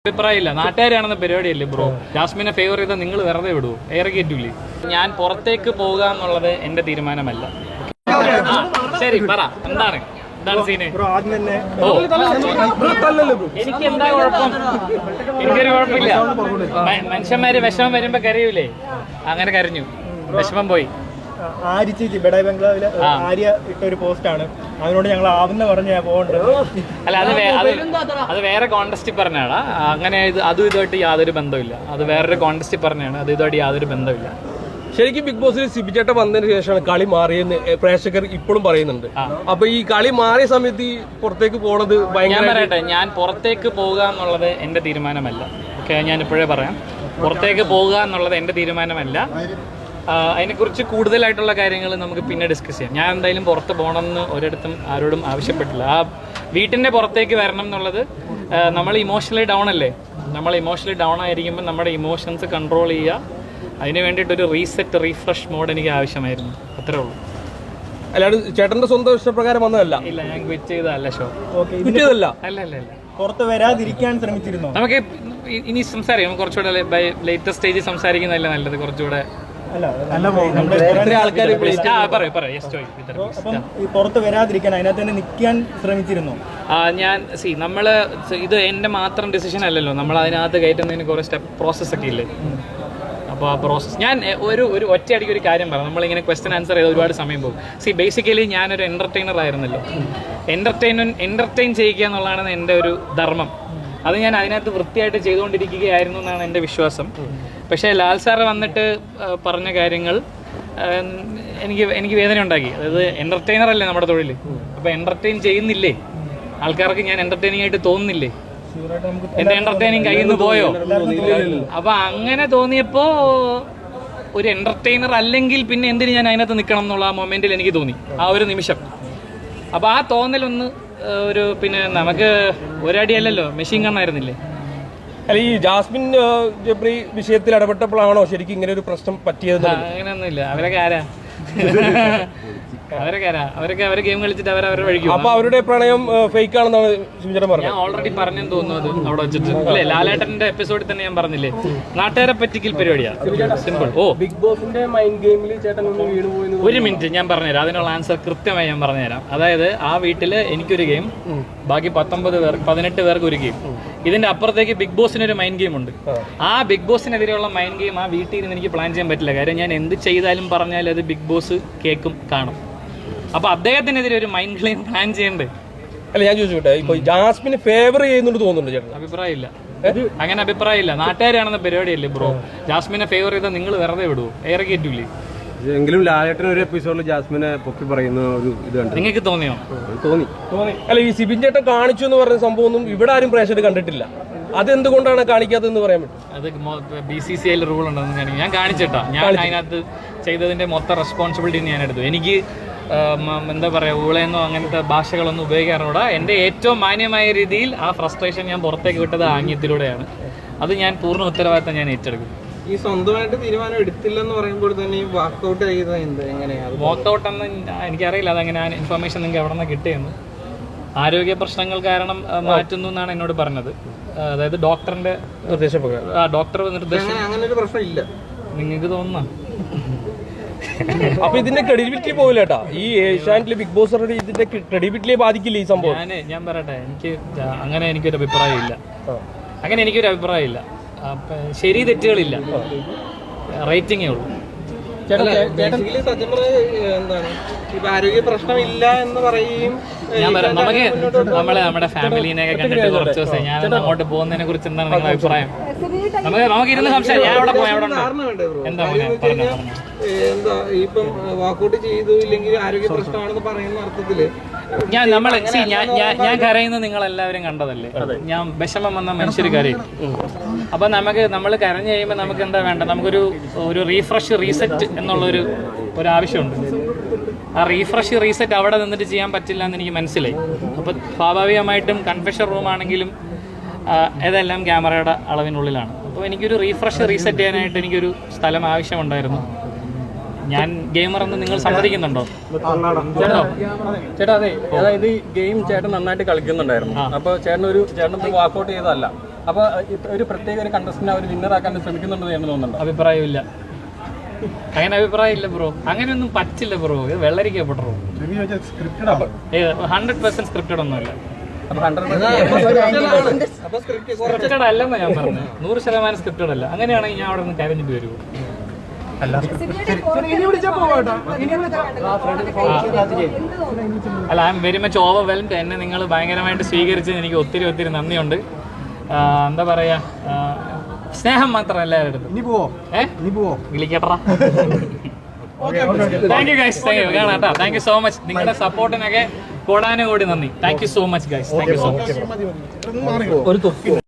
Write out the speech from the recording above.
അഭിപ്രായമില്ല. നാട്ടുകാരാണെന്ന പരിപാടിയല്ലേ ബ്രോ. ജാസ്മിനെ ഫേവർ ചെയ്താൽ നിങ്ങൾ വെറുതെ വിടുവോ? എയർ കയറ്റൂലേ? ഞാൻ പുറത്തേക്ക് പോകുക എന്നുള്ളത് എന്റെ തീരുമാനമല്ല. ശരി, പറ, എന്താണ് സീന്? എനിക്ക് എന്താ കുഴപ്പം? എനിക്കൊരു കുഴപ്പമില്ല. മനുഷ്യന്മാര് വിഷമം വരുമ്പോ കരയൂലേ? അങ്ങനെ കരഞ്ഞു, വിഷമം പോയി. ആര്യ ചേച്ചി ബെഡായി ബംഗ്ലാവില് ആര്യ ഇട്ട ഒരു പോസ്റ്റാണ്, അതിനോട് ഞങ്ങൾ ആവുന്ന പറഞ്ഞ പോകണ്ടത്. അല്ല, അത് വേറെ കോണ്ടസ്റ്റിൽ പറഞ്ഞാണ്. അങ്ങനെ അതും ഇതുമായിട്ട് യാതൊരു ബന്ധമില്ല. അത് വേറൊരു കോണ്ടസ്റ്റിൽ പറഞ്ഞാണ്, അത് ഇതുമായിട്ട് യാതൊരു ബന്ധമില്ല. ശരിക്കും ബിഗ് ബോസിൽ സിബിചേട്ട വന്നതിന് ശേഷമാണ് കളി മാറിയെന്ന് പ്രേക്ഷകർ ഇപ്പോഴും പറയുന്നുണ്ട്. അപ്പൊ ഈ കളി മാറിയ സമയത്ത് ഈ പുറത്തേക്ക് പോണത് ഞാൻ പറയട്ടെ, ഞാൻ പുറത്തേക്ക് പോകുക എന്നുള്ളത് എന്റെ തീരുമാനമല്ല. ഓക്കെ, ഞാൻ ഇപ്പോഴേ പറയാം, പുറത്തേക്ക് പോകുക എന്നുള്ളത് എന്റെ തീരുമാനമല്ല. അതിനെക്കുറിച്ച് കൂടുതലായിട്ടുള്ള കാര്യങ്ങൾ നമുക്ക് പിന്നെ ഡിസ്കസ് ചെയ്യാം. ഞാൻ എന്തായാലും പുറത്ത് പോകണമെന്ന് ഒരിടത്തും ആരോടും ആവശ്യപ്പെട്ടില്ല. ആ വീട്ടിൻ്റെ പുറത്തേക്ക് വരണം എന്നുള്ളത്, നമ്മൾ ഇമോഷണലി ഡൗൺ അല്ലേ, നമ്മൾ ഇമോഷണലി ഡൗൺ ആയിരിക്കുമ്പോൾ നമ്മുടെ ഇമോഷൻസ് കൺട്രോൾ ചെയ്യുക. അതിന് വേണ്ടിയിട്ടൊരു റീസെറ്റ്, റീഫ്രഷ് മോഡ് എനിക്ക് ആവശ്യമായിരുന്നു. അത്രേ ഉള്ളൂ. അല്ലാണ്ട് ചേട്ടന്റെ സ്വന്തം ഇഷ്ടപ്രകാരം വന്നതല്ല. ഇല്ല, ഞാൻ ക്വിറ്റ് ചെയ്തതല്ല ഷോ. കിട്ടിയതല്ല. അല്ല അല്ല അല്ല, പുറത്ത് വരാതിരിക്കാൻ ശ്രമിച്ചിരുന്നു. നമുക്ക് ഇനി സംസാരിക്കാം. കുറച്ചുകൂടെ ലേറ്റസ്റ്റ് സ്റ്റേജിൽ സംസാരിക്കുന്നതല്ലേ നല്ലത്. കുറച്ചുകൂടെ പുറത്ത് വരാതിരിക്കാൻ അതിനകത്ത് തന്നെ നിൽക്കാൻ ശ്രമിച്ചിരുന്നു. ഞാൻ ഇത് എന്റെ മാത്രം ഡിസിഷൻ അല്ലല്ലോ. നമ്മൾ അതിനകത്ത് കയറ്റുന്നതിന് കുറെ പ്രോസസ്സൊക്കെ ഇല്ലേ. അപ്പോൾ ആ പ്രോസസ്സ് ഞാൻ ഒരു ഒറ്റയടിക്ക് ഒരു കാര്യം പറയാം. നമ്മളിങ്ങനെ ക്വസ്റ്റ്യൻ ആൻസർ ചെയ്ത് ഒരുപാട് സമയം പോകും. ബേസിക്കലി ഞാനൊരു എന്റർടൈനർ ആയിരുന്നല്ലോ. എന്റർടൈൻ ചെയ്യിക്കുക എന്നുള്ളതാണ് എൻ്റെ ഒരു ധർമ്മം. അത് ഞാൻ അതിനകത്ത് വൃത്തിയായിട്ട് ചെയ്തുകൊണ്ടിരിക്കുകയായിരുന്നു എന്നാണ് എൻ്റെ വിശ്വാസം. പക്ഷേ ലാൽ സാറ് വന്നിട്ട് പറഞ്ഞ കാര്യങ്ങൾ എനിക്ക് വേദന ഉണ്ടാക്കി. അതായത് എന്റർടൈനർ അല്ലേ നമ്മുടെ തൊഴിൽ. അപ്പോൾ എന്റർടൈൻ ചെയ്യുന്നില്ലേ ആൾക്കാർക്ക്? ഞാൻ എന്റർടൈനിങ് ആയിട്ട് തോന്നുന്നില്ലേ? എന്റെ എന്റർടൈനിങ് കയ്യിൽ നിന്ന് പോയോ? അപ്പൊ അങ്ങനെ തോന്നിയപ്പോ ഒരു എന്റർടൈനർ അല്ലെങ്കിൽ പിന്നെ എന്തിന് ഞാൻ അതിനകത്ത് നിൽക്കണം എന്നുള്ള ആ മൊമെന്റിൽ എനിക്ക് തോന്നി, ആ ഒരു നിമിഷം. അപ്പൊ ആ തോന്നലൊന്ന് പിന്നെ നമുക്ക് ഒരടിയല്ലല്ലോ, മെഷീൻ ഗണ്ണായിരുന്നില്ലേ. അല്ല, ഈ ജാസ്മിൻ ജബ്രി വിഷയത്തിൽ ഇടപെട്ടപ്പോഴാണോ ശരിക്കും ഇങ്ങനെ ഒരു പ്രശ്നം പറ്റിയത്? അങ്ങനെയൊന്നുമില്ല. അവരൊക്കെ ആരാ? അവരൊക്കെ ഗെയിം കളിച്ചിട്ട് അവരവരുടെ വഴിക്കും. അപ്പൊ അവരുടെ പ്രണയം ഫേക്ക് ആണെന്നാണ് സിബിചേട്ടൻ പറഞ്ഞത്. ഞാൻ ഓൾറെഡി പറഞ്ഞെന്ന് തോന്നുന്നു അത് അവിടെ വെച്ചിട്ട്. അല്ലേ, ലാലേട്ടന്റെ എപ്പിസോഡിൽ തന്നെ ഞാൻ പറഞ്ഞില്ലേ, നാട്ടുകാരെ പറ്റിക്കൽ പരിപാടിയാ. സിമ്പിൾ. ബിഗ് ബോസിന്റെ മൈൻഡ് ഗെയിമിൽ ചേട്ടൻ ഒരു മിനിറ്റ് ഞാൻ പറഞ്ഞുതരാം. അതിനുള്ള ആൻസർ കൃത്യമായി ഞാൻ പറഞ്ഞുതരാം. അതായത് ആ വീട്ടില് എനിക്കൊരു ഗെയിം, ബാക്കി 18 പേർക്ക് ഒരു ഗെയിം. ഇതിന്റെ അപ്പുറത്തേക്ക് ബിഗ് ബോസിന് ഒരു മൈൻഡ് ഗെയിം ഉണ്ട്. ആ ബിഗ് ബോസിനെതിരെയുള്ള മൈൻഡ് ഗെയിം ആ വീട്ടിൽ നിന്ന് എനിക്ക് പ്ലാൻ ചെയ്യാൻ പറ്റില്ല. കാര്യം ഞാൻ എന്ത് ചെയ്താലും പറഞ്ഞാലും അത് ബിഗ് ബോസ് കേൾക്കും, കാണും. അപ്പൊ അദ്ദേഹത്തിനെതിരെ ഒരു മൈൻഡ് ഗെയിം പ്ലാൻ ചെയ്യണ്ടേ? അല്ല, ഞാൻ ചോദിച്ചോട്ടെ, ഇപ്പൊ ജാസ്മിന് ഫേവർ ചെയ്യുന്നുണ്ട് തോന്നുന്നുണ്ട് ചേട്ടൻ? അഭിപ്രായമില്ല. അങ്ങനെ അഭിപ്രായമില്ല. നാട്ടുകാരാണെന്ന പരിപാടിയല്ലേ ബ്രോ. ജാസ്മിനെ ഫേവർ ചെയ്താൽ നിങ്ങൾ വെറുതെ വിടുവോ? എയർ കയറ്റൂലേ? എങ്കിലും ലാലേട്ടൻ ഒരു എപ്പിസോഡിൽ ജാസ്മിനെ പൊക്കി പറയുന്ന ഒരു ഇത് കണ്ടു. നിങ്ങൾക്ക് തോന്നിയോ? തോന്നി. അല്ല, ഈ സിബിൻ ചേട്ടൻ കാണിച്ചു എന്ന് പറഞ്ഞ സംഭവം ഒന്നും ഇവിടെ ആരും പ്രേക്ഷകർ കണ്ടിട്ടില്ല. അതെന്തുകൊണ്ടാണ് കാണിക്കാത്തതെന്ന് പറയാൻ പറ്റും? അത് BCCI റൂൾ ഉണ്ടെന്ന് ഞാൻ കാണിച്ചിട്ടാ. ഞാൻ അതിനകത്ത് ചെയ്തതിന്റെ മൊത്തം റെസ്പോൺസിബിലിറ്റി ഞാൻ എടുത്തു. എനിക്ക് എന്താ പറയുക, ഊളയെന്നോ അങ്ങനത്തെ ഭാഷകളൊന്നും ഉപയോഗിക്കാറുണ്ട്. എൻ്റെ ഏറ്റവും മാന്യമായ രീതിയിൽ ആ ഫ്രസ്ട്രേഷൻ ഞാൻ പുറത്തേക്ക് വിട്ടത് ആംഗ്യത്തിലൂടെയാണ്. അത് ഞാൻ പൂർണ്ണ ഉത്തരവാദിത്തം ഞാൻ ഏറ്റെടുക്കും. ഈ സ്വന്തമായിട്ട് തീരുമാനം എടുത്തില്ലെന്ന് പറയുമ്പോൾ തന്നെ ഈ വാക്കൗട്ട് ചെയ്തത് എങ്ങനെയാണ്? വാക്കൗട്ട് എന്ന് എനിക്കറിയില്ല. അതെങ്ങനെ ഇൻഫർമേഷൻ നിങ്ങൾക്ക് എവിടെ നിന്ന് കിട്ടിയെന്ന്. ആരോഗ്യ പ്രശ്നങ്ങൾ കാരണം മാറ്റുന്നു എന്നാണ് എന്നോട് പറഞ്ഞത്. അതായത് ഡോക്ടറിന്റെ നിർദ്ദേശപ്രകാരം. ഡോക്ടർ നിർദ്ദേശം. അങ്ങനെ ഒരു പ്രശ്നം ഇല്ല നിങ്ങൾക്ക് തോന്നുന്നു? അപ്പൊ ഇതിന്റെ ക്രെഡിബിലിറ്റി പോകില്ലേട്ടാ? ഈ ഏഷ്യാനെറ്റിലെ ബിഗ് ബോസ് ഇതിന്റെ ക്രെഡിബിലിറ്റിയെ ബാധിക്കില്ല ഈ സംഭവം? ഞാൻ പറയട്ടെ, എനിക്കൊരു അഭിപ്രായമില്ല. ശരി തെറ്റുകളില്ല, റേറ്റിംഗേ ഉള്ളൂ. സത്യം പറഞ്ഞാൽ എന്താണ്, ഇപ്പൊ ആരോഗ്യ പ്രശ്നമില്ല എന്ന് പറയുകയും ഞാൻ പറയാം, നമ്മുടെ ഫാമിലിനെയൊക്കെ കണ്ടിട്ട് കുറച്ച് ദിവസം ഞാൻ അങ്ങോട്ട് പോകുന്നതിനെ കുറിച്ച് എന്താണ് നിങ്ങളുടെ അഭിപ്രായം? നമുക്ക് ഇരുന്ന് സംസാരിക്കാം. ഞാൻ അവിടെ പോയി എന്താ ഇപ്പം വാക്കൗട്ട് ചെയ്തു ഇല്ലെങ്കിൽ ആരോഗ്യ പ്രശ്നമാണെന്ന് പറയുന്ന അർത്ഥത്തില് ഞാൻ കരയുന്നത് നിങ്ങൾ എല്ലാവരും കണ്ടതല്ലേ. ഞാൻ വിഷമം വന്ന മനുഷ്യർ കരയും. അപ്പൊ നമ്മൾ കരഞ്ഞു കഴിയുമ്പോൾ നമുക്ക് എന്താ വേണ്ട? നമുക്കൊരു റീഫ്രഷ്, റീസെറ്റ് എന്നുള്ളൊരു ആവശ്യമുണ്ട്. ആ റീഫ്രഷ്, റീസെറ്റ് അവിടെ നിന്നിട്ട് ചെയ്യാൻ പറ്റില്ല എന്ന് എനിക്ക് മനസ്സിലായി. അപ്പൊ സ്വാഭാവികമായിട്ടും കൺഫെഷൻ റൂമാണെങ്കിലും ഇതെല്ലാം ക്യാമറയുടെ അളവിനുള്ളിലാണ്. അപ്പോൾ എനിക്കൊരു റീഫ്രഷ്, റീസെറ്റ് ചെയ്യാനായിട്ട് എനിക്കൊരു സ്ഥലം ആവശ്യമുണ്ടായിരുന്നു. ഞാൻ ഗെയിമർ എന്ന് നിങ്ങൾ സമ്മതിക്കുന്നുണ്ടോ? ചേട്ടാ, അതെ, അതായത് ഗെയിം ചേട്ടൻ നന്നായിട്ട് കളിക്കുന്നുണ്ടായിരുന്നു. അപ്പൊ ചേട്ടൻ വാക്കൗട്ട് ചെയ്തതല്ല. അപ്പോൾ ഒരു പ്രത്യേക ഒരു കണ്ടസ്റ്റന്റ് അവർ വിന്നറാക്കാൻ ശ്രമിക്കുന്നുണ്ടെന്ന് എന്ന് തോന്നുന്നുണ്ടോ? അഭിപ്രായമില്ല, അങ്ങനെ അഭിപ്രായം ഇല്ല ബ്രോ. അങ്ങനെയൊന്നും പറ്റില്ല ബ്രോ. ഇത് വെള്ളരിക്കപ്പെട്ടോ. 100% സ്ക്രിപ്റ്റഡ് ഒന്നുമല്ല. സ്ക്രിപ്റ്റഡ് അല്ലെന്ന് ഞാൻ പറഞ്ഞു. 100% സ്ക്രിപ്റ്റഡ് അല്ല. അങ്ങനെയാണെങ്കിൽ ഞാൻ അവിടെ നിന്ന് കരഞ്ഞിട്ട് വരുമോ? അല്ല, I am very much overwhelmed. എന്നെ നിങ്ങൾ ഭയങ്കരമായിട്ട് സ്വീകരിച്ചതിന് എനിക്ക് ഒത്തിരി ഒത്തിരി നന്ദിയുണ്ട്. എന്താ പറയാ, സ്നേഹം മാത്രം എല്ലാവരുടെ അടുത്തും. വിളിക്കട്ടാ. Thank you guys, thank you. കാണാം കേട്ടോ. Thank you so much. നിങ്ങളുടെ സപ്പോർട്ടിനൊക്കെ കോടാനുകൂടി നന്ദി. Thank you so much guys. Thank you so much.